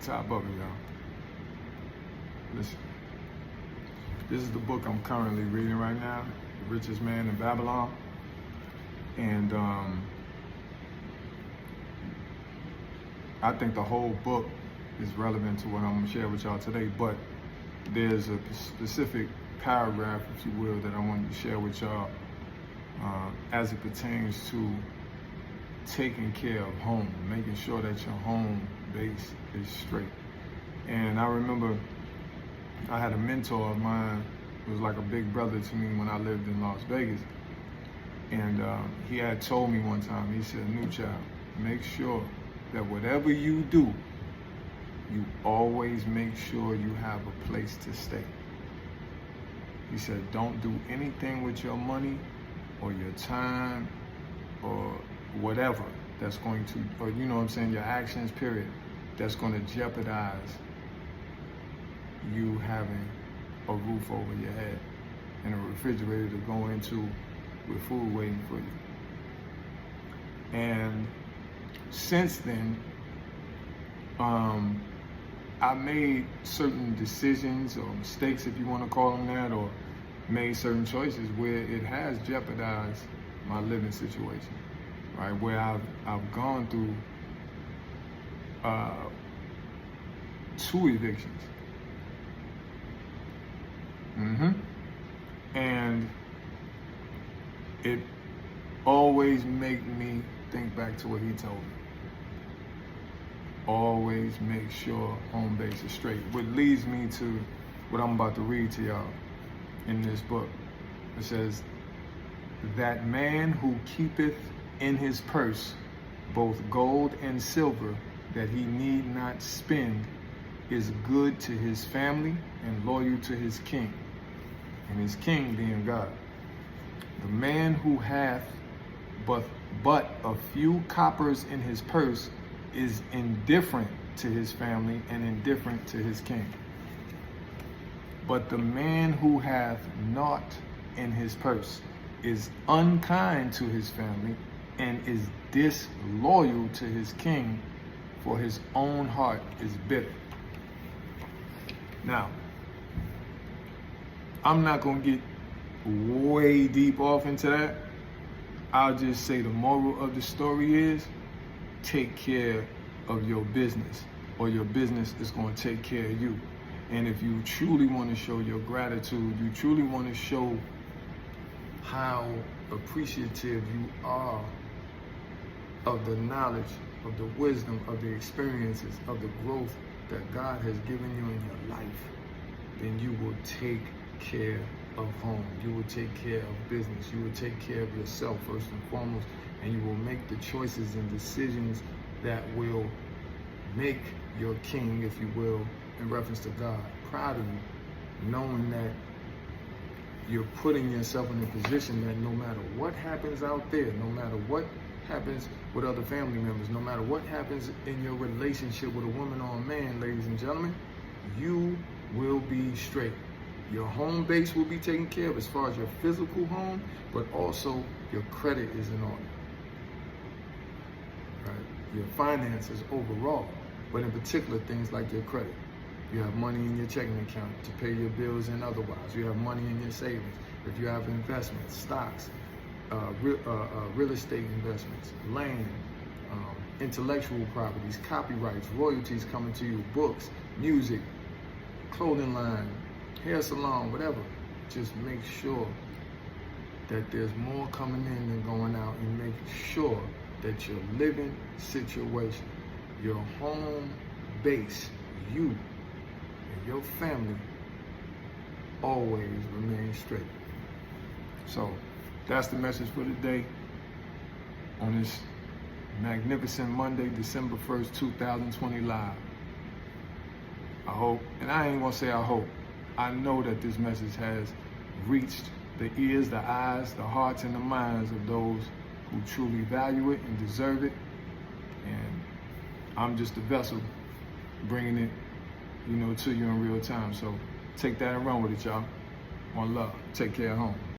top of it, y'all. Listen, this is the book I'm currently reading right now, The Richest Man in Babylon. And I think the whole book is relevant to what I'm gonna share with y'all today, but there's a specific paragraph, if you will, that I wanted to share with y'all as it pertains to taking care of home, making sure that your home base is straight. And I remember I had a mentor of mine who was like a big brother to me when I lived in Las Vegas. And he had told me one time, he said, "New child, make sure that whatever you do, you always make sure you have a place to stay." He said, "Don't do anything with your money or your time or whatever that's going to, or you know what I'm saying, your actions, period, that's going to jeopardize you having a roof over your head and a refrigerator to go into with food waiting for you." And since then, I made certain decisions or mistakes, if you want to call them that, or made certain choices where it has jeopardized my living situation, right? Where I've gone through 2 evictions. And it always made me think back to what he told me. Always make sure home base is straight. Which leads me to what I'm about to read to y'all in this book. It says, "That man who keepeth in his purse both gold and silver that he need not spend is good to his family and loyal to his king," and his king being God. "The man who hath but a few coppers in his purse is indifferent to his family and indifferent to his king. But the man who hath naught in his purse is unkind to his family and is disloyal to his king, for his own heart is bitter." Now, I'm not going to get way deep off into that. I'll just say the moral of the story is take care of your business, or your business is going to take care of you. And if you truly want to show your gratitude, you truly want to show how appreciative you are of the knowledge, of the wisdom, of the experiences, of the growth that God has given you in your life, then you will take care of home. You will take care of business. You will take care of yourself first and foremost, and you will make the choices and decisions that will make your king, if you will, in reference to God, proud of you, knowing that you're putting yourself in a position that no matter what happens out there, no matter what happens with other family members, no matter what happens in your relationship with a woman or a man, ladies and gentlemen, you will be straight. Your home base will be taken care of as far as your physical home, but also your credit is in order, right? Your finances overall, but in particular things like your credit. You have money in your checking account to pay your bills and otherwise. You have money in your savings. If you have investments, stocks, real estate investments, land, intellectual properties, copyrights, royalties coming to you, books, music, clothing line, hair salon, whatever. Just make sure that there's more coming in than going out, and make sure that your living situation, your home base, you and your family always remain straight. So that's the message for today on this magnificent Monday, December 1st, 2020 live. I hope, and I ain't gonna say I hope, I know that this message has reached the ears, the eyes, the hearts, and the minds of those who truly value it and deserve it. And I'm just a vessel bringing it, to you in real time. So take that and run with it, y'all. One love. Take care at home.